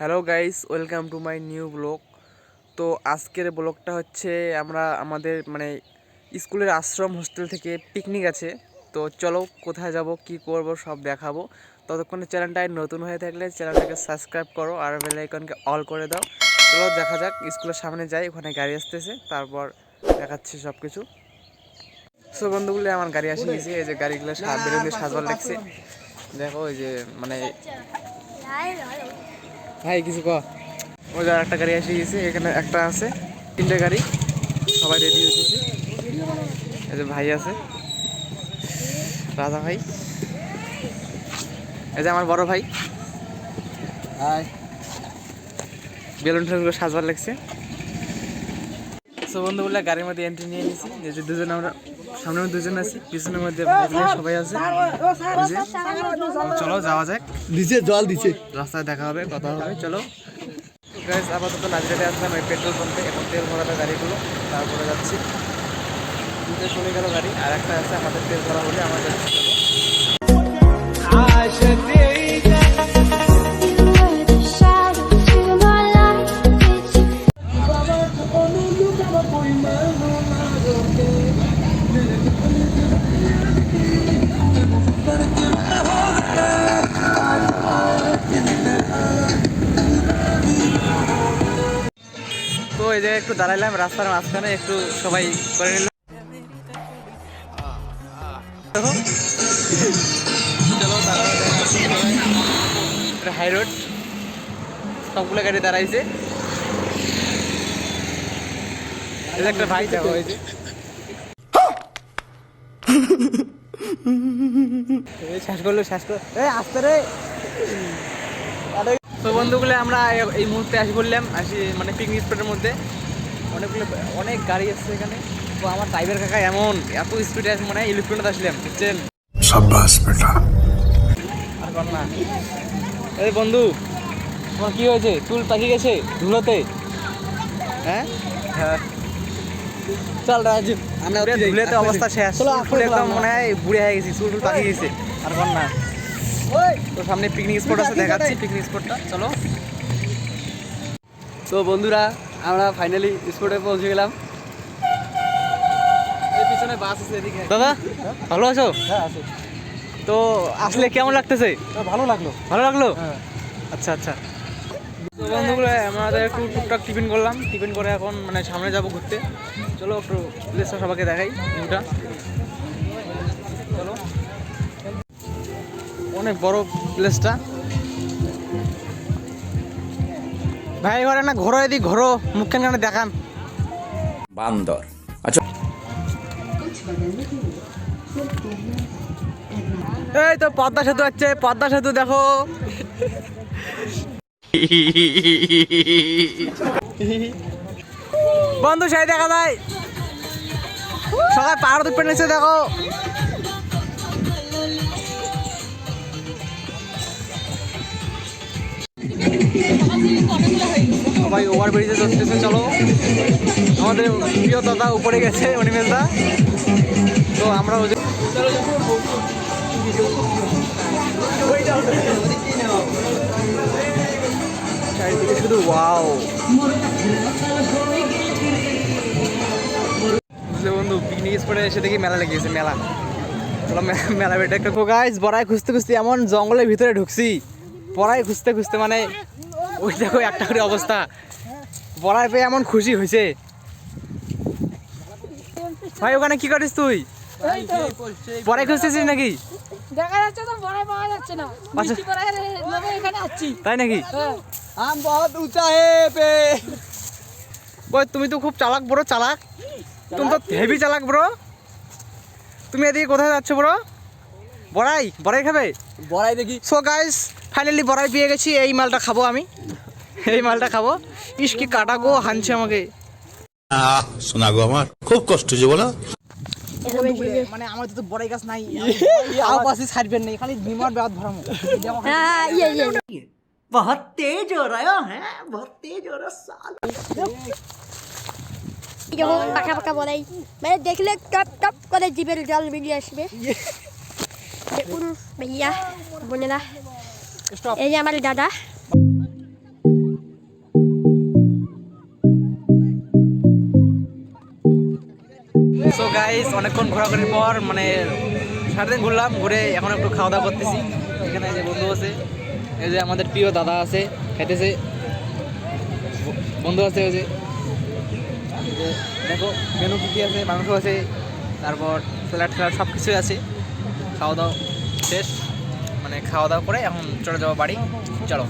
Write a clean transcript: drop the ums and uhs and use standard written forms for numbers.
Hello guys, welcome to my new blog. তো আজকের ব্লগটা হচ্ছে আমরা আমাদের স্কুলের আশ্রম হোস্টেল থেকে পিকনিক আছে। তো চলো কোথায় যাব কি করব সব দেখাবো। ততক্ষণে চ্যানেলটায় নতুন হয়ে থাকলে চ্যানেলটাকে সাবস্ক্রাইব করো আর বেল আইকনকে অল করে দাও। চলো দেখা যাক, স্কুলের সামনে যাই, ওখানে গাড়ি আসতেছে, তারপর দেখাচ্ছি সব কিছু। সো বন্ধুগুলো, আমার গাড়ি আসে গেছে, এই যে গাড়িগুলো বেরোতে সাজবার লাগছে। দেখো ওই যে ভাই কিছু ক, ওই যে একটা গাড়ি এসে গেছে, এখানে একটা আছে, তিনটে গাড়ি, সবাই রেডি হয়েছে। এই যে ভাই আছে, রাজা ভাই, এই যে আমার বড় ভাই, বেলুন টেলুনগুলো সাজবার লাগছে। সো বন্ধুগুলো গাড়ির মধ্যে এন্ট্রি নিয়ে নিয়েছি। এই যে দুজন, আমরা সামনের মধ্যে দুজন আছি, পিছনের মধ্যে সবাই আছে। চলো যাওয়া যাক, দিছে জল দিছে, রাস্তায় দেখা হবে, কথা হবে। চলো গাইস, আপাতত নাজিরাটে আসলাম এই পেট্রোল পাম্পে, এখন তেল ভরাবে গাড়িগুলো, তারপরে যাচ্ছি। দুটো চলে গেল গাড়ি, আর একটা আছে, আমাদের তেল ভরা হলে আমরা যাচ্ছি। তো এই জায়গায় একটু দাঁড়াইলাম রাস্তার মাঝখানে, একটু সবাই করে নিলাম। চলো হাই রোড, সবগুলো গাড়ি দাঁড়াইছে। একটা ভাই দেখো, এই যে শ্বাস করলো, শ্বাস করলো, আসতে রে। তো বন্ধুগুলো, আমরা এই মুহূর্তে আসি বললাম, পিকনিক স্পটের মধ্যে অনেক গাড়ি আসছে এখানে। তো আমার ড্রাইভার কাকা এমন এত স্পিডে আছে, ইলেকট্রনিক আসলাম, বুঝছেন? সাব্বাস বেটা। আর কর না। এই বন্ধু, তোমার কি হয়েছে? চুল পাকি গেছে ধুলোতে? হ্যাঁ, চল রাজু, আমরা ধুলেতে অবস্থা শেষ, চুল একদম মনে হয় বুড়ে হয়ে গেছি, চুল পাকি গেছে। আর কর না। তো সামনে পিকনিক স্পট আছে, দেখাচ্ছি পিকনিক স্পটটা, চলো। তো বন্ধুরা, আমরা ফাইনালি স্পটে পৌঁছে গেলাম। এই পিছনে বাস আছে, এদিকে। দাদা ভালো আছো? হ্যাঁ আছে। তো আসলে কেমন লাগতেছে? ভালো লাগলো। ভালো লাগলো? হ্যাঁ। আচ্ছা আচ্ছা। তো বন্ধুগুলো, আমাদের একটু টুকটাক টিফিন করলাম, টিফিন করে এখন সামনে যাব ঘুরতে। চলো একটু প্লেসটা সবাইকে দেখাই, ভিউটা। চলো, অনেক বড় প্লেসটা। ভাই ঘরে না, ঘোরো এদিক, ঘোরো, মুখখান কানে দেখান। বান্দর। আচ্ছা, এই তো পদ্মা সেতু আছে, পদ্মা সেতু দেখো। বন্ধু সেই দেখা যায়, সবাই পাহাড় দুপে নিচে দেখো। সবাই ওভার ব্রিজে চলতেছে। চলো, আমাদের প্রিয় দাদা উপরে গেছে, অনিমেষ দা। তো আমরা চারিদিকে শুধু ওয়াও। বুঝলে বন্ধু, পিকনিক স্পটে এসে দেখি মেলা লেগেছে, মেলা। চলো মেলা বেটা একটা। গাইস, বড়াই খুঁজতে খুঁজতে এমন জঙ্গলের ভিতরে ঢুকছি, বড়াই খুঁজতে খুঁজতে ওই দেখো একটা করে অবস্থা। বড়াই পেয়ে এমন খুশি হয়েছে। ভাই ওখানে কি করিস তুই? বড়াই খুঁজতেছিস নাকি? দেখা যাচ্ছে তো বড়াই পাওয়া যাচ্ছে না, মিষ্টি বড়াই লোকে এখানে আসছি। তাই নাকি? আম বহুত উঁচা হে পে। ওই তুমি তো খুব চালাক ব্রো, চালাক। তুমি তো হেভি চালাক ব্রো। তুমি এদিকে কোথায় যাচ্ছ ব্রো? বড়াই, বড়াই খাবে? বড়াই দেখি। সো গাইস, ফাইনালি বড়াই পেয়ে গেছি। এই মালটা খাবো আমি, এই মালটা খাবো। ইস কি কাটা গো, হানছে আমাকে। শোনা গো, আমার খুব কষ্ট হচ্ছে বলো। আমাদের তো বড়াই গাছ নাই, আও পাশে ছাড়বেন নাই, খালি নিমার ব্যাগ ভরামো। बहुत तेज हो रहा है बहुत तेज हो रहा साला যখন পাকা পাকা বড়াই দেখলে টপ টপ করে জিভের জল বেরিয়ে আসবে। দেখুন ভাইয়া বোনেরা, এই যে আমার দাদা। গাইস অনেকক্ষণ ঘোরাঘুরির পর মানে সারাদিন ঘুরলাম, ঘুরে এখন একটু খাওয়া দাওয়া করতেছি। এখানে এই যে বন্ধু আছে, এই যে আমাদের প্রিয় দাদা আছে খাইতেছে, বন্ধু আছে ওই যে দেখো মেনু কী কী আছে, মাংস আছে, তারপর স্যালাড ফ্যালাড সব কিছুই আছে। খাওয়া দাওয়া শেষ, মানে খাওয়া দাওয়া করে এখন চলে যাবো বাড়ি। চলো।